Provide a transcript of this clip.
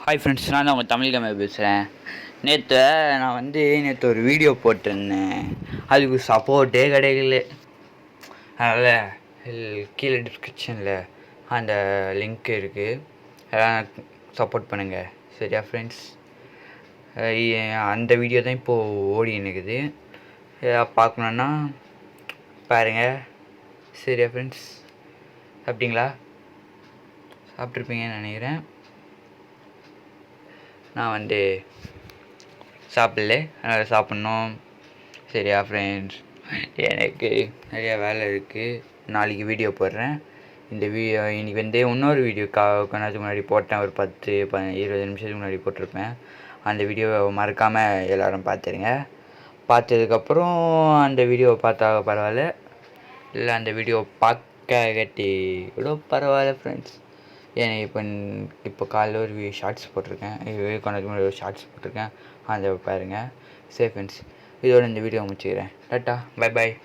Hi friends, நான் தான் உங்கள் தமிழ் கம்மியாக பேசுகிறேன். நேற்று ஒரு வீடியோ போட்டிருந்தேன். அதுக்கு சப்போர்ட்டே கிடைக்கல. அதனால் கீழே டிஸ்கிரிப்ஷனில் அந்த லிங்க் இருக்குது, அதெல்லாம் சப்போர்ட் பண்ணுங்கள். சரியா ஃப்ரெண்ட்ஸ்? அந்த வீடியோ தான் இப்போது ஓடி இருக்குது. பார்க்கணுன்னா பாருங்கள். சரியா ஃப்ரெண்ட்ஸ்? சாப்பிட்டீங்களா? சாப்பிட்ருப்பீங்கன்னு நினைக்கிறேன். நான் சாப்பிடல, அதனால் சாப்பிட்ணும். சரியா ஃப்ரெண்ட்ஸ்? எனக்கு நிறையா வேலை இருக்குது. நாளைக்கு வீடியோ போடுறேன். இந்த இன்றைக்கி இன்னொரு வீடியோ கொஞ்ச நேரத்துக்கு முன்னாடி போட்டேன். ஒரு 20 நிமிஷத்துக்கு முன்னாடி போட்டிருப்பேன். அந்த வீடியோவை மறக்காமல் எல்லோரும் பார்த்துருங்க. பார்த்ததுக்கப்புறம் அந்த வீடியோவை பார்த்தா பரவாயில்ல, இல்லை அந்த வீடியோவை பார்க்காட்டி கூட பரவாயில்ல ஃப்ரெண்ட்ஸ். ஏன்னா இப்போ காலையில் ஒரு ஷார்ட்ஸ் போட்டிருக்கேன். கொஞ்சம் முன்னாடி ஒரு ஷார்ட்ஸ் போட்டிருக்கேன், அதை பாருங்கள். சரி ஃப்ரெண்ட்ஸ், இதோட இந்த வீடியோ முடிச்சுக்கிறேன். Tata, bye bye.